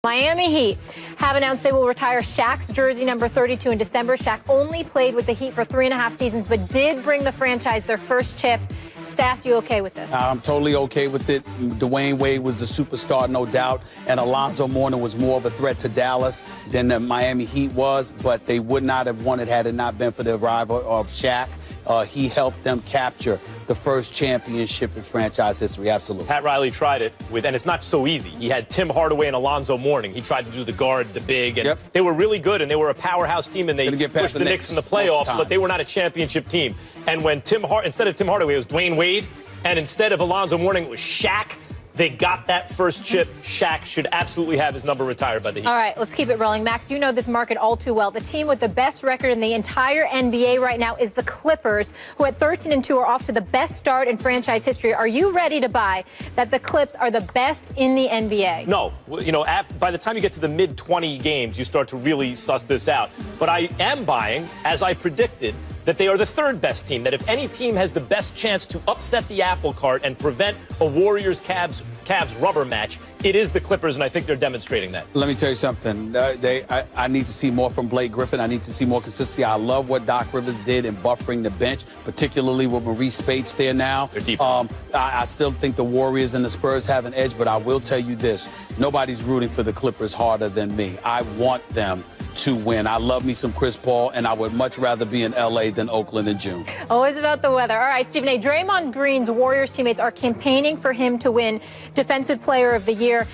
Miami Heat have announced they will retire Shaq's jersey number 32 in December. Shaq only played with the Heat for 3.5 seasons, but did bring the franchise their first chip. Sass, you okay with this? I'm totally okay with it. Dwayne Wade was the superstar, no doubt, and Alonzo Mourning was more of a threat to Dallas than the Miami Heat was, but they would not have won it had it not been for the arrival of Shaq. He helped them capture the first championship in franchise history, absolutely. Pat Riley tried it with, and it's not so easy. He had Tim Hardaway and Alonzo Mourning. He tried to do the guard, the big, and they were really good, and they were a powerhouse team, and they pushed the Knicks in the playoffs, but they were not a championship team. And when instead of Tim Hardaway, it was Dwayne Wade, and instead of Alonzo Mourning, it was Shaq. They got that first chip. Shaq should absolutely have his number retired by the Heat. All right, let's keep it rolling. Max, you know this market all too well. The team with the best record in the entire NBA right now is the Clippers, who at 13-2 are off to the best start in franchise history. Are you ready to buy that the Clips are the best in the NBA? No. You know, by the time you get to the mid-20 games, you start to really suss this out. But I am buying, as I predicted, that they are the third best team, that if any team has the best chance to upset the apple cart and prevent a Warriors-Cavs rubber match, it is the Clippers, and I think they're demonstrating that. Let me tell you something. I need to see more from Blake Griffin. I need to see more consistency. I love what Doc Rivers did in buffering the bench, particularly with Maurice Spates there now. They're deep. I still think the Warriors and the Spurs have an edge, but I will tell you this. Nobody's rooting for the Clippers harder than me. I want them to win. I love me some Chris Paul, and I would much rather be in L.A. than Oakland in June. Always about the weather. All right, Stephen A. Draymond Green's Warriors teammates are campaigning for him to win Defensive Player of the Year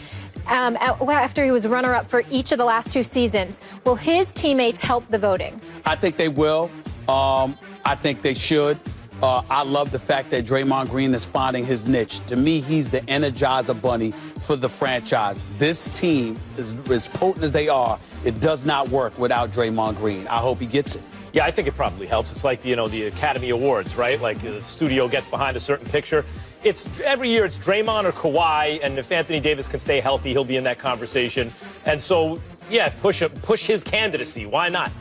after he was runner-up for each of the last 2 seasons. Will his teammates help the voting? I think they will. I think they should. I love the fact that Draymond Green is finding his niche. To me, he's the Energizer Bunny for the franchise. This team, as potent as they are, it does not work without Draymond Green. I hope he gets it. Yeah, I think it probably helps. It's like, you know, the Academy Awards, right? Like the studio gets behind a certain picture. It's every year it's Draymond or Kawhi, and if Anthony Davis can stay healthy, he'll be in that conversation. And so, yeah, push his candidacy. Why not?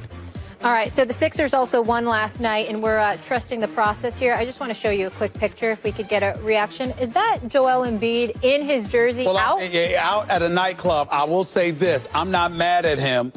All right, so the Sixers also won last night, and we're trusting the process here. I just want to show you a quick picture if we could get a reaction. Is that Joel Embiid in his jersey out? Out at a nightclub. I will say this. I'm not mad at him.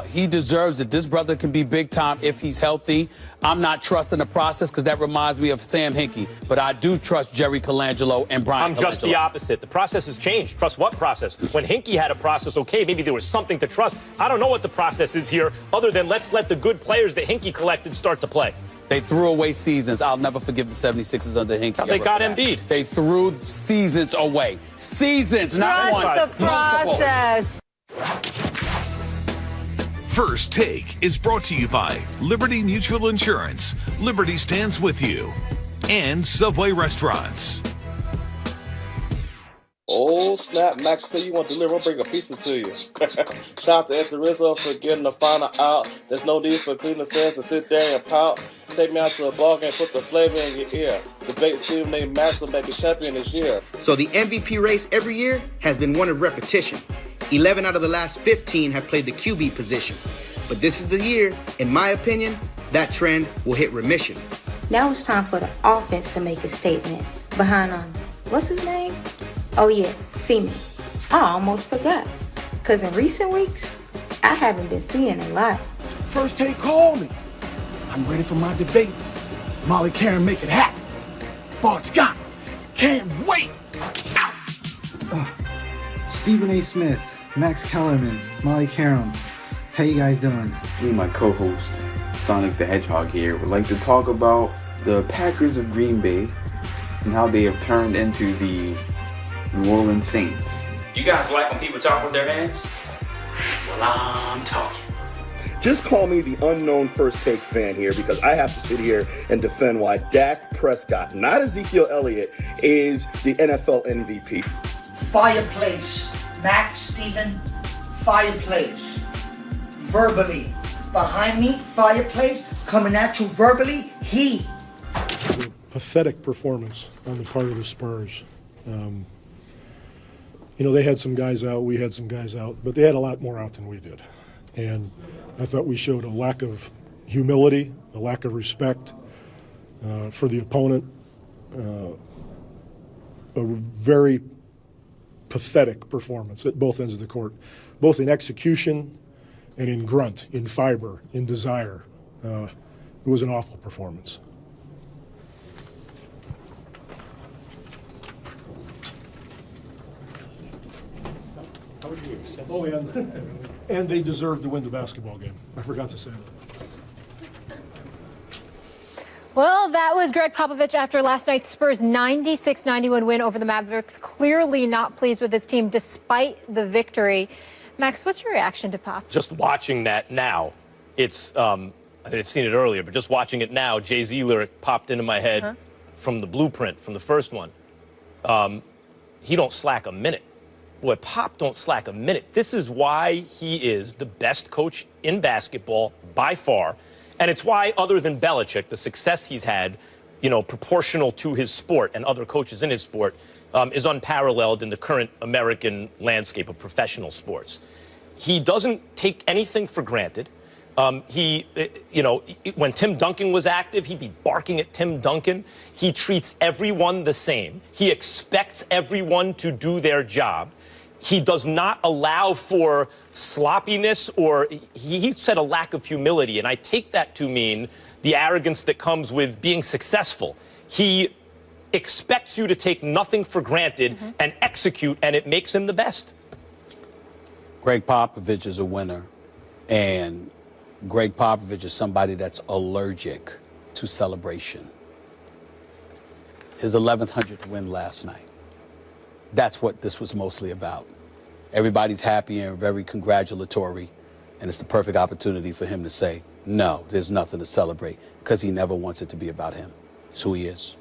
He deserves it. This brother can be big time if he's healthy. I'm not trusting the process because that reminds me of Sam Hinkie. But I do trust Jerry Colangelo and Brian I'm just the opposite. The process has changed. Trust what process? When Hinkie had a process, okay, maybe there was something to trust. I don't know what the process is here other than let's let the good players that Hinkie collected start to play. They threw away seasons. I'll never forgive the 76ers under Hinkie. They got Embiid. They threw seasons away. Seasons, not one. Trust the process. First Take is brought to you by Liberty Mutual Insurance. Liberty stands with you. And Subway Restaurants. Oh, snap. Max say you want to deliver. I'll bring a pizza to you. Shout out to Anthony Rizzo for getting the final out. There's no need for Cleveland fans to sit there and pout. Take me out to a ball game, put the flavor in your ear. Debate Stephen A. Max will make a champion this year. So the MVP race every year has been one of repetition. 11 out of the last 15 have played the QB position. But this is the year, in my opinion, that trend will hit remission. Now it's time for the offense to make a statement behind what's his name? Oh yeah, Seaman. I almost forgot. Because in recent weeks, I haven't been seeing a lot. First Take call me. I'm ready for my debate. Molly Qerim make it happen. Bart Scott, can't wait. Stephen A. Smith, Max Kellerman, Molly Qerim. How you guys doing? Me and my co-host, Sonic the Hedgehog here, would like to talk about the Packers of Green Bay and how they have turned into the New Orleans Saints. You guys like when people talk with their hands? Well, I'm talking. Just call me the unknown First Take fan here because I have to sit here and defend why Dak Prescott, not Ezekiel Elliott, is the NFL MVP. Fireplace. Max, Stephen, fireplace. Verbally. Behind me, fireplace. Coming at you verbally, he. A pathetic performance on the part of the Spurs. You know, they had some guys out, we had some guys out, but they had a lot more out than we did. And I thought we showed a lack of humility, a lack of respect for the opponent, a very pathetic performance at both ends of the court, both in execution and in grunt, in fiber, in desire. It was an awful performance. Oh, and they deserved to win the basketball game. I forgot to say that. Well, that was Greg Popovich after last night's Spurs 96-91 win over the Mavericks. Clearly not pleased with his team despite the victory. Max, what's your reaction to Pop? Just watching that now, it's I had seen it earlier, but just watching it now, Jay-Z lyric popped into my head from the blueprint, from the first one. He don't slack a minute. Boy, Pop don't slack a minute. This is why he is the best coach in basketball by far. And it's why, other than Belichick, the success he's had, proportional to his sport and other coaches in his sport, is unparalleled in the current American landscape of professional sports. He doesn't take anything for granted. When Tim Duncan was active, he'd be barking at Tim Duncan. He treats everyone the same. He expects everyone to do their job. He does not allow for sloppiness, or he said a lack of humility. And I take that to mean the arrogance that comes with being successful. He expects you to take nothing for granted and execute, and it makes him the best. Greg Popovich is a winner, and Greg Popovich is somebody that's allergic to celebration. His 1100th win last night. That's what this was mostly about. Everybody's happy and very congratulatory, and it's the perfect opportunity for him to say, no, there's nothing to celebrate, because he never wants it to be about him. It's who he is.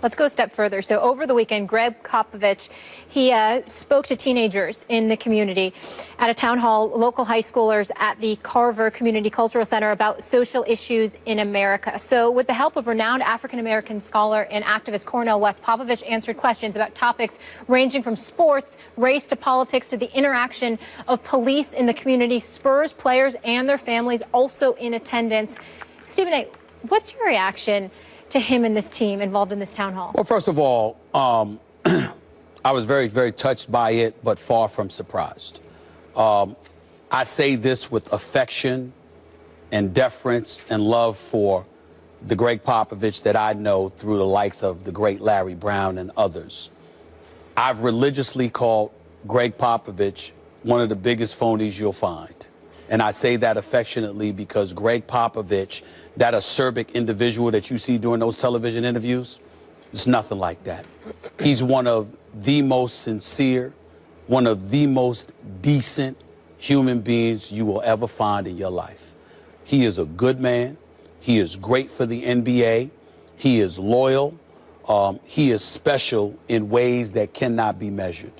Let's go a step further. So over the weekend, Greg Popovich, he spoke to teenagers in the community at a town hall, local high schoolers at the Carver Community Cultural Center about social issues in America. So with the help of renowned African-American scholar and activist Cornel West, Popovich answered questions about topics ranging from sports, race to politics to the interaction of police in the community. Spurs players and their families also in attendance. Stephen A., what's your reaction to him and this team involved in this town hall? Well, first of all, I was very, very touched by it, but far from surprised. I say this with affection and deference and love for the Greg Popovich that I know through the likes of the great Larry Brown and others. I've religiously called Greg Popovich one of the biggest phonies you'll find. And I say that affectionately because Greg Popovich, that acerbic individual that you see during those television interviews, it's nothing like that. He's one of the most sincere, one of the most decent human beings you will ever find in your life. He is a good man. He is great for the NBA. He is loyal. He is special in ways that cannot be measured.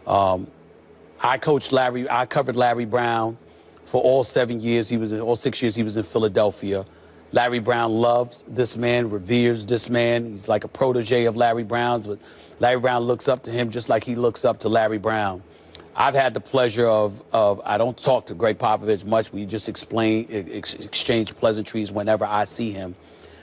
I covered Larry Brown for all 7 years. All 6 years he was in Philadelphia. Larry Brown loves this man, reveres this man. He's like a protege of Larry Brown, but Larry Brown looks up to him just like he looks up to Larry Brown. I've had the pleasure of I don't talk to Greg Popovich much. We just exchange pleasantries whenever I see him.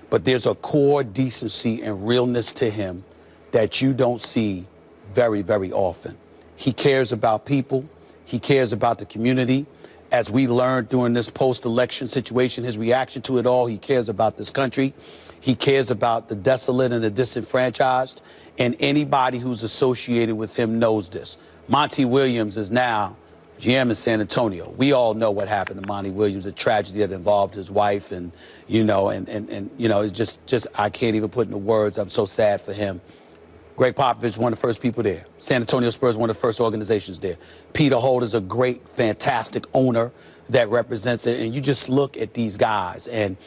But there's a core decency and realness to him that you don't see very, very often. He cares about people. He cares about the community. As we learned during this post-election situation, his reaction to it all, he cares about this country. He cares about the desolate and the disenfranchised. And anybody who's associated with him knows this. Monty Williams is now GM in San Antonio. We all know what happened to Monty Williams, a tragedy that involved his wife. And it's just I can't even put into words. I'm so sad for him. Greg Popovich, one of the first people there. San Antonio Spurs, one of the first organizations there. Peter Holt is a great, fantastic owner that represents it. And you just look at these guys. And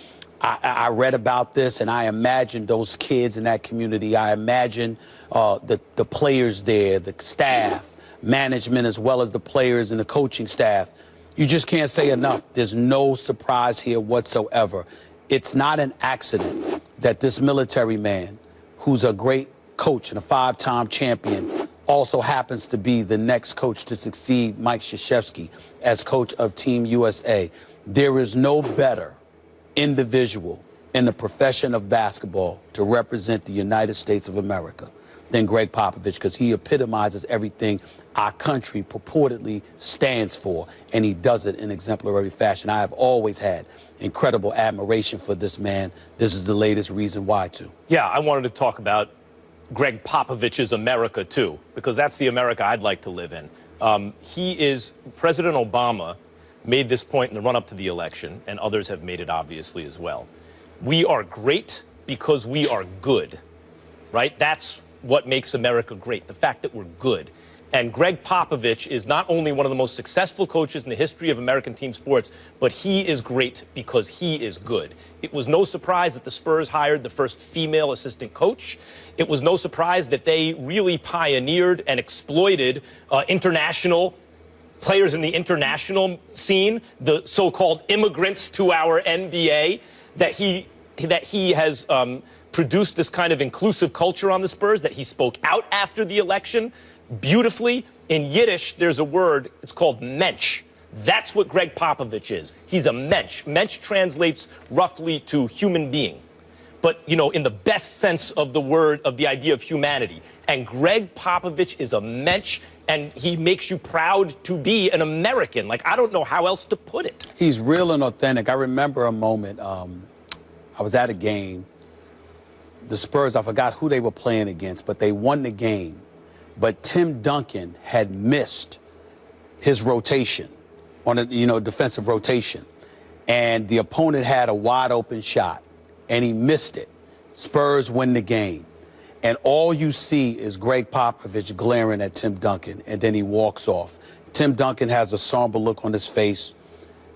I read about this, and I imagine those kids in that community. I imagine the players there, the staff, management, as well as the players and the coaching staff. You just can't say enough. There's no surprise here whatsoever. It's not an accident that this military man, who's a great coach and a 5-time champion, also happens to be the next coach to succeed Mike Krzyzewski as coach of Team USA. There is no better individual in the profession of basketball to represent the United States of America than Greg Popovich, because he epitomizes everything our country purportedly stands for, and he does it in exemplary fashion. I have always had incredible admiration for this man. This is the latest reason why, too. Yeah, I wanted to talk about Greg Popovich's America, too, because that's the America I'd like to live in. President Obama made this point in the run-up to the election, and others have made it obviously as well. We are great because we are good, right? That's what makes America great, the fact that we're good. And Greg Popovich is not only one of the most successful coaches in the history of American team sports, but he is great because he is good. It was no surprise that the Spurs hired the first female assistant coach. It was no surprise that they really pioneered and exploited international players in the international scene, the so-called immigrants to our NBA, that he has produced this kind of inclusive culture on the Spurs, that he spoke out after the election beautifully. In Yiddish, there's a word, it's called mensch. That's what Greg Popovich is. He's a mensch. Mensch translates roughly to human being, but, you know, in the best sense of the word, of the idea of humanity. And Greg Popovich is a mensch, and he makes you proud to be an American. Like, I don't know how else to put it. He's real and authentic. I remember a moment, I was at a game. The Spurs, I forgot who they were playing against, but they won the game. But Tim Duncan had missed his rotation on a, defensive rotation. And the opponent had a wide open shot, and he missed it. Spurs win the game. And all you see is Greg Popovich glaring at Tim Duncan, and then he walks off. Tim Duncan has a somber look on his face.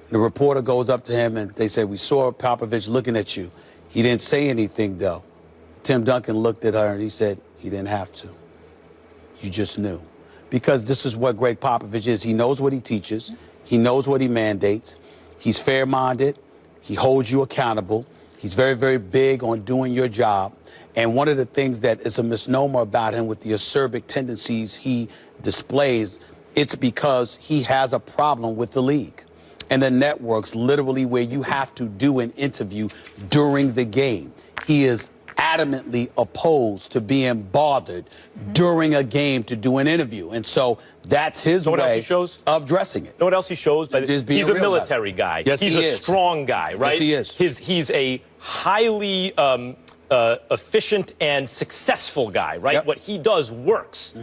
The reporter goes up to him, and they say, "We saw Popovich looking at you." He didn't say anything, though. Tim Duncan looked at her, and he said, "He didn't have to. You just knew." Because this is what Greg Popovich is. He knows what he teaches. He knows what he mandates. He's fair-minded. He holds you accountable. He's very, very big on doing your job. And one of the things that is a misnomer about him with the acerbic tendencies he displays, it's because he has a problem with the league and the networks, literally where you have to do an interview during the game. He is adamantly opposed to being bothered during a game to do an interview. And so that's his way of dressing it. Know what else he shows? He's a military guy. Yes, he's he a is. strong guy, right? Yes, he is. He's a highly efficient and successful guy, right? Yep. What he does works.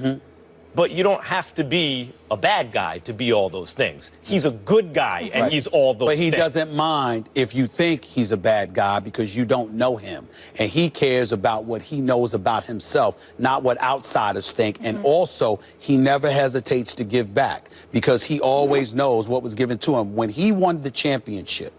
But you don't have to be a bad guy to be all those things. He's a good guy, and he's all those things. But he doesn't mind if you think he's a bad guy because you don't know him. And he cares about what he knows about himself, not what outsiders think. And also, he never hesitates to give back because he always knows what was given to him. When he won the championship,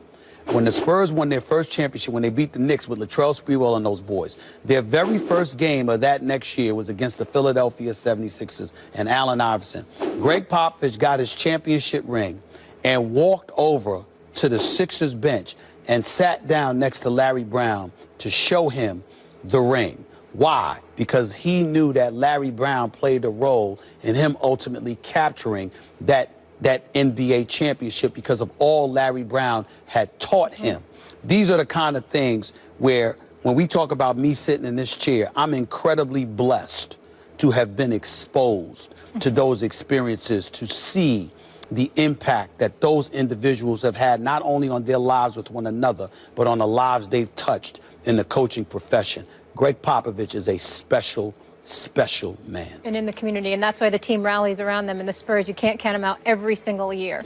when the Spurs won their first championship, when they beat the Knicks with Latrell Sprewell and those boys, their very first game of that next year was against the Philadelphia 76ers and Allen Iverson. Greg Popovich got his championship ring and walked over to the Sixers bench and sat down next to Larry Brown to show him the ring. Why? Because he knew that Larry Brown played a role in him ultimately capturing that NBA championship because of all Larry Brown had taught him. These are the kind of things where when we talk about me sitting in this chair, I'm incredibly blessed to have been exposed to those experiences, to see the impact that those individuals have had not only on their lives with one another, but on the lives they've touched in the coaching profession. Greg Popovich is a special man. And in the community, and that's why the team rallies around them. And the Spurs, you can't count them out every single year.